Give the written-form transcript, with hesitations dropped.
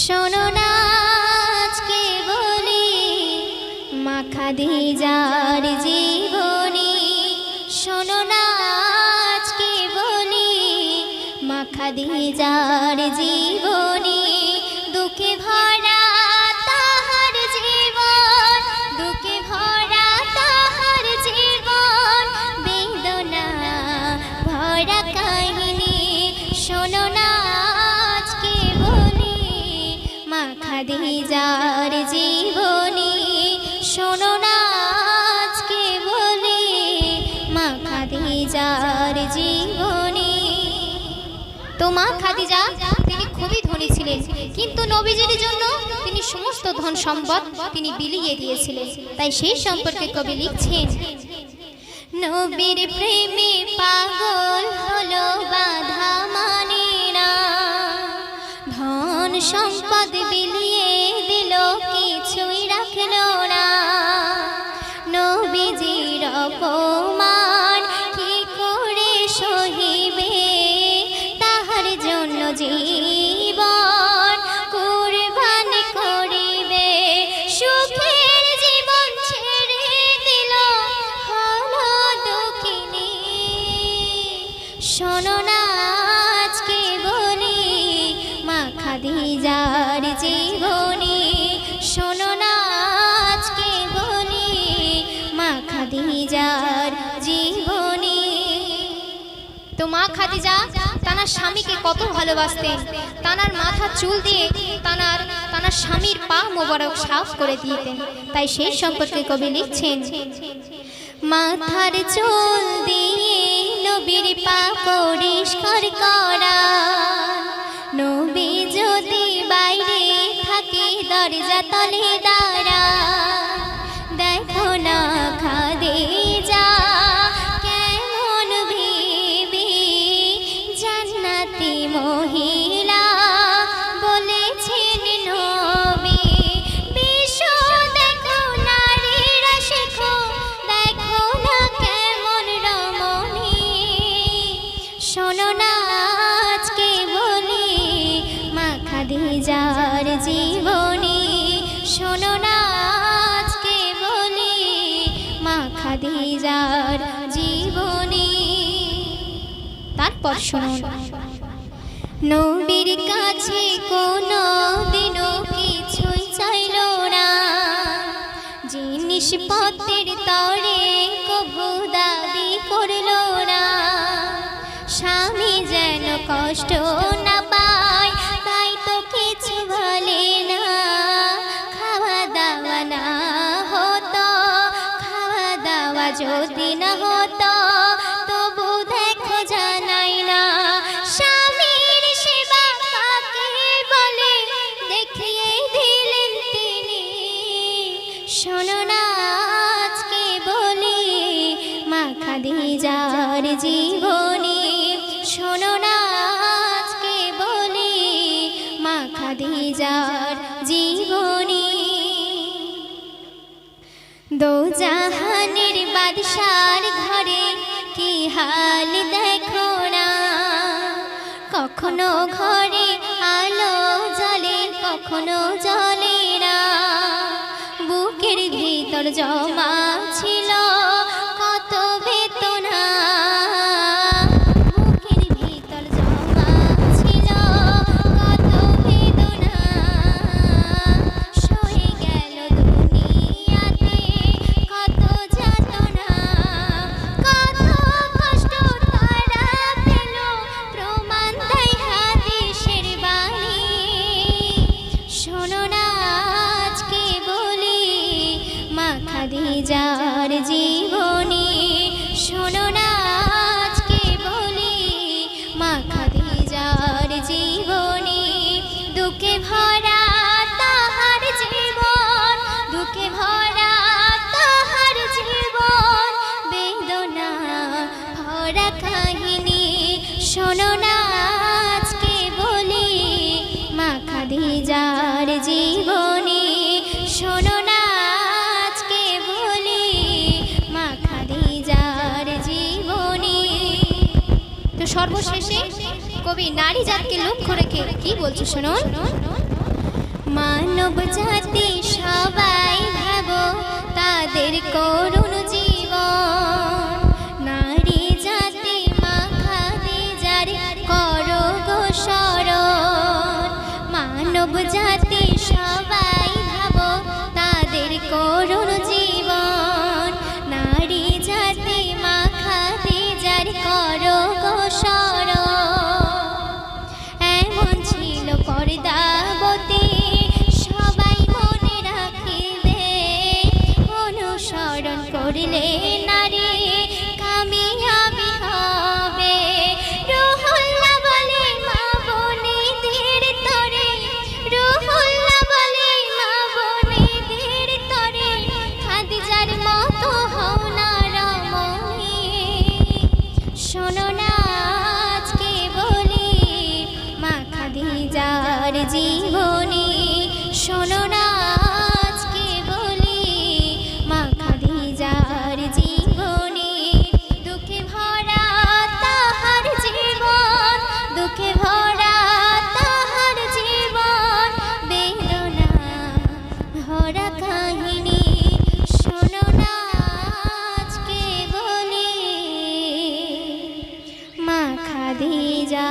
শোনো না আজকে বলি মা খাদিজার জীবনী। শোনো না আজকে বলি মা খাদিজার জীবনী। দুঃখে ভরা তাহার জীবন, দুঃখে ভরা তাহার জীবন, বেদনা ভরা কাহিনী। শোনো না আজকে বলি মা খাদিজার জীবনী। শোনো না আজকে বলি মা খাদিজার জীবনী। তো মা খাদিজা তিনি খুবই ধনী ছিলেন, কিন্তু নবীজির জন্য তিনি সমস্ত ধন সম্পদ তিনি বিলিয়ে দিয়েছিলেন। তাই সেই সম্পর্কে কবি লিখছেন, নবীর প্রেমে পাগল হলো বাধা মানে না, ধন সম্পদ বিলিয়ে দিল কিছুই রাখলো না। নবীজির অপমান কি করে সহিবে, তাহার জন্য জীবন কুরবান করিবে। সুখের জীবন ছেড়ে দিল হলো দুঃখিনী। শোনো না আজকে বলি মা খাদিজার জীবনী। শোনো না আজকে বলি মা খাদিজার জীবনী। তো মা খাদিজা তানার স্বামীকে কত ভালোবাসতেন, তানার মাথা চুল দিয়ে তানার স্বামীর পা মোবারক সাফ করে দিতেন। তাই সেই সম্পর্কে কবি লিখছেন, মাথার চুল দিয়ে নবীর পা পরিষ্কার করা, নবী যদি বাইরে থাকে দরজা তলে দাঁড়া। দেখো না খাদিজা কেমন বিবি, জান্নাতি মহিলা বলেছেন নবী। বিশ্ব দেখো নারীরা শেখো, দেখো না কেমন রমণী। শোনো না আজকে বলি মা খাদিজার জীবনী। শোনো না আজকে বলি মা খাদিজার জীবনী। তারপর শুনুন, নবীর কাছে কোনো দিনও কিছুই চাইল না, জিনিসপত্রের তরে কভু দাবি করল না। স্বামী যেন কষ্ট না পায় তাই তো কিছু বলে না। খাওয়া দাওয়া না হতো, খাওয়া দাওয়া যদি না হতো তবু দেখো জানাই না। স্বামীর সেবা কাকে বলে দেখিয়ে দিলেন তিনি। শোনো না আজকে বলি মা খাদিজার জীবনী। শোনো না আজকে বলি মা খাদিজার জীবনী। দো জাহানের বাদশার ঘরে কি হাল দেখো না, কখনো ঘরে আলো জ্বলে কখনো জ্বলে না। বুকের ভিতর জমা ছিল কত বেদনা, বুকের ভিতর জমা ছিল কত বেদনা। সয়ে গেল দুনিয়াতে কত যাতনা, কত কষ্ট তারা পেল প্রমাণ দেয় হাদিসের বাণী। শোনো না আজকে বলি মা খাদিজার জীবনী। শোনো না আজকে বলি মা খাদিজার জীবনী। দুঃখে ভরা তাহার জীবন, দুঃখে ভরা তাহার জীবন, বেদনা ভরা কাহিনী। শোনো না আজকে বলি মা খাদিজার জীবনী। শোনো না আজকে বলি মা খাদিজার জীবনী। তো সর্বশেষে কবি নারী জাতকে লক্ষ্য রেখে কি বলছে শুনুন, মানব জাতি সবাই ভাবো তাদের করুণ জীবন, নারী জাতি মা খাদিজার করো গো স্মরণ। মানব জাতি সবাই ভাবো তাদের করুণ জীবন, নারী জাতি মা খাদিজার করো গো স্মরণ। এমন ছিল পর্দাবতী সবাই মনে রাখিবে, অনুসরণ করিলে নারী কামিয়াবি হবে। রুহুল্লাহ বলে মা বোনেদের তরে, রুহুল্লাহ বলে মা বোনেদের তরে, খাদিজার মতো হও না রমণী। শোনো না আজকে বলি মা খাদিজার জীবনী, শোনো না আজকে বলি মা খাদিজার জীবনী। দুঃখে ভরা তাহার জীবন, দুঃখে ভরা তাহার জীবন, বেদনা ভরা কাহিনী। শোনো না আজকে বলি মা খাদিজা